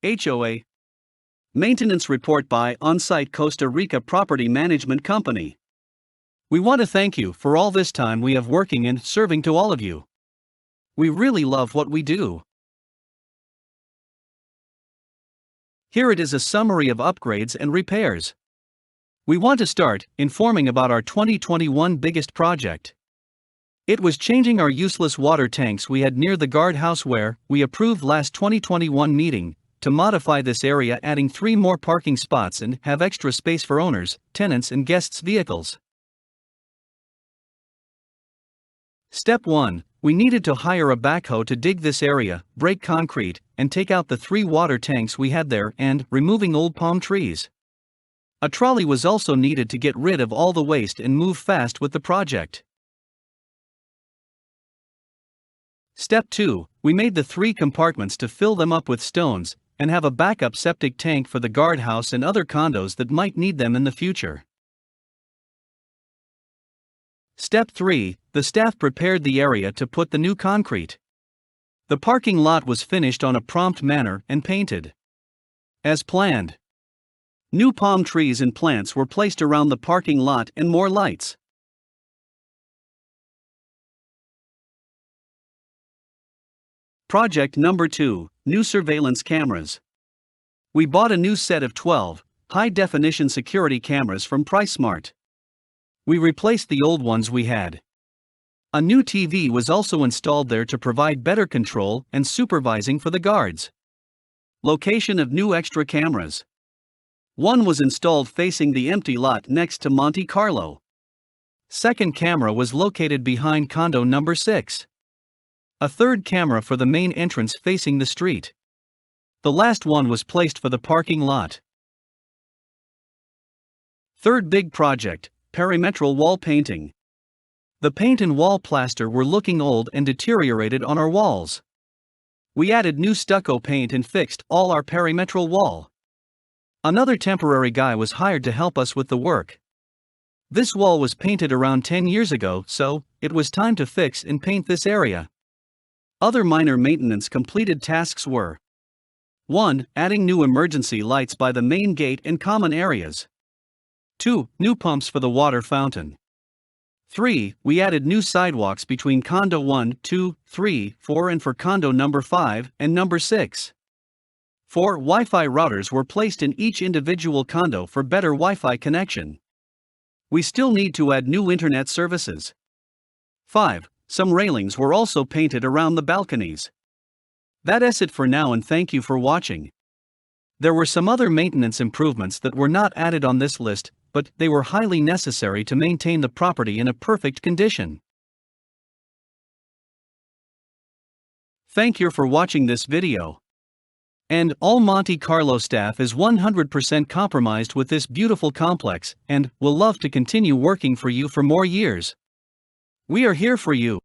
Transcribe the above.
HOA. Maintenance report by On-Site Costa Rica Property Management Company. We want to thank you for all this time we have working and serving to all of you. We really love what we do. Here it is a summary of upgrades and repairs. We want to start informing about our 2021 biggest project. It was changing our useless water tanks we had near the guardhouse where we approved last 2021 meeting to modify this area, adding 3 more parking spots and have extra space for owners, tenants and guests' vehicles. Step 1. We needed to hire a backhoe to dig this area, break concrete, and take out the 3 water tanks we had there and removing old palm trees. A trolley was also needed to get rid of all the waste and move fast with the project. Step 2. We made the 3 compartments to fill them up with stones and have a backup septic tank for the guardhouse and other condos that might need them in the future. Step 3. The staff prepared the area to put the new concrete. The parking lot was finished on a prompt manner and painted as planned. New palm trees and plants were placed around the parking lot and more lights. Project number 2. New surveillance cameras. We bought a new set of 12 high-definition security cameras from PriceSmart. We replaced the old ones we had. A new TV was also installed there to provide better control and supervising for the guards. Location of new extra cameras. One was installed facing the empty lot next to Monte Carlo. Second camera was located behind condo number 6. A third camera for the main entrance facing the street. The last one was placed for the parking lot. Third big project, perimetral wall painting. The paint and wall plaster were looking old and deteriorated on our walls. We added new stucco paint and fixed all our perimetral wall. Another temporary guy was hired to help us with the work. This wall was painted around 10 years ago, so it was time to fix and paint this area. Other minor maintenance completed tasks were: 1. Adding new emergency lights by the main gate and common areas. 2. New pumps for the water fountain. 3. We added new sidewalks between condo 1, 2, 3, 4 and for condo number 5 and number 6. 4. Wi-Fi routers were placed in each individual condo for better Wi-Fi connection. We still need to add new internet services. 5. Some railings were also painted around the balconies. That's it for now and thank you for watching. There were some other maintenance improvements that were not added on this list, but they were highly necessary to maintain the property in a perfect condition. Thank you for watching this video. And all Monte Carlo staff is 100% compromised with this beautiful complex and will love to continue working for you for more years. We are here for you.